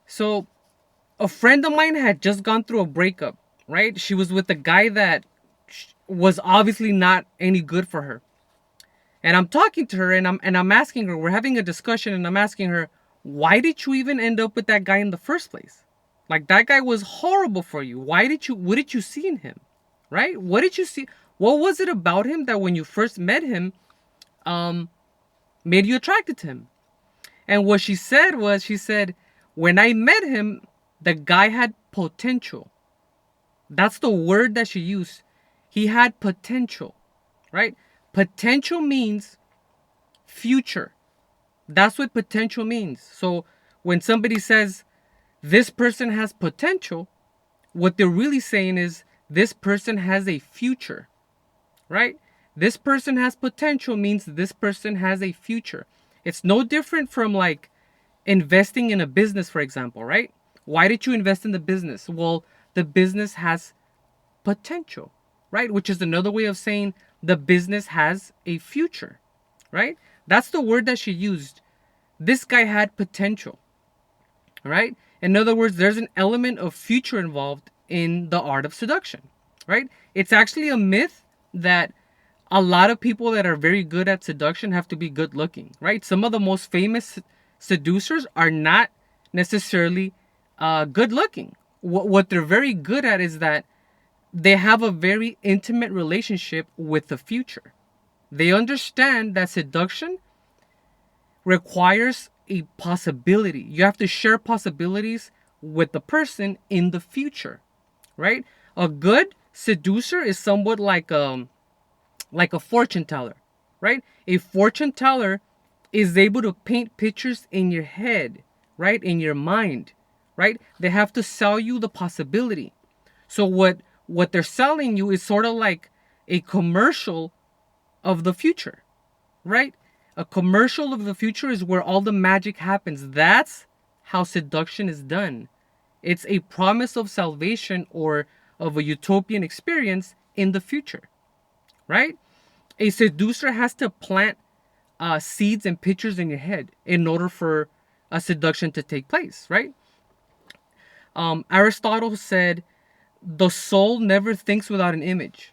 So a friend of mine had just gone through a breakup, right? She was with a guy that was obviously not any good for her. And I'm talking to her, and I'm asking her, we're having a discussion, and I'm asking her, why did you even end up with that guy in the first place? Like, that guy was horrible for you. What did you see in him? Right? What did you see? What was it about him that when you first met him, um, made you attracted to him? And what she said was, she said, when I met him, the guy had potential. That's the word that she used. He had potential, right? Potential means future. That's what potential means. So when somebody says this person has potential, what they're really saying is this person has a future, right? This person has potential means this person has a future. It's no different from like investing in a business, for example, right? Why did you invest in the business? Well, the business has potential, right? Which is another way of saying the business has a future, right? That's the word that she used. This guy had potential, right? In other words, there's an element of future involved in the art of seduction, right? It's actually a myth that a lot of people that are very good at seduction have to be good looking, right? Some of the most famous seducers are not necessarily good looking. What they're very good at is that they have a very intimate relationship with the future. They understand that seduction requires a possibility. You have to share possibilities with the person in the future, right? A good seducer is somewhat like a fortune teller, right? A fortune teller is able to paint pictures in your head, right? In your mind, right? They have to sell you the possibility. So what they're selling you is sort of like a commercial of the future, right? A commercial of the future is where all the magic happens. That's how seduction is done. It's a promise of salvation or of a utopian experience in the future, right? A seducer has to plant seeds and pictures in your head in order for a seduction to take place, right? Aristotle said, the soul never thinks without an image.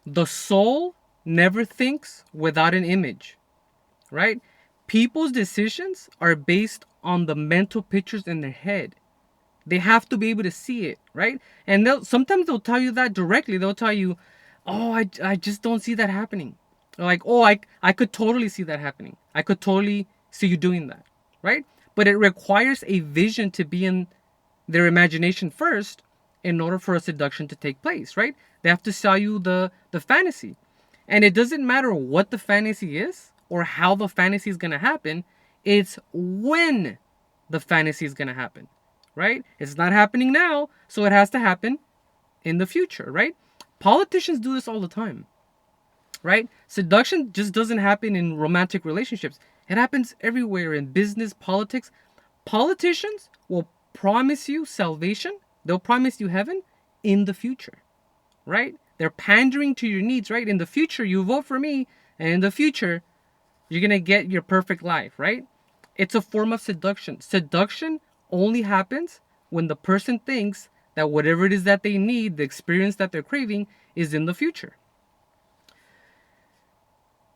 The soul never thinks without an image, right? People's decisions are based on the mental pictures in their head. They have to be able to see it, right? And sometimes they'll tell you that directly. They'll tell you, oh, I just don't see that happening. Or like, oh, I could totally see that happening. I could totally see you doing that, right? But it requires a vision to be in their imagination first in order for a seduction to take place, right? They have to sell you the fantasy. And it doesn't matter what the fantasy is or how the fantasy is going to happen, it's when the fantasy is going to happen, right? It's not happening now, so it has to happen in the future, right? Politicians do this all the time, right? Seduction just doesn't happen in romantic relationships. It happens everywhere in business, politics. Politicians will promise you salvation. They'll promise you heaven in the future, right? They're pandering to your needs, right? In the future, you vote for me, and in the future, you're going to get your perfect life, right? It's a form of seduction. Seduction only happens when the person thinks that whatever it is that they need, the experience that they're craving, is in the future.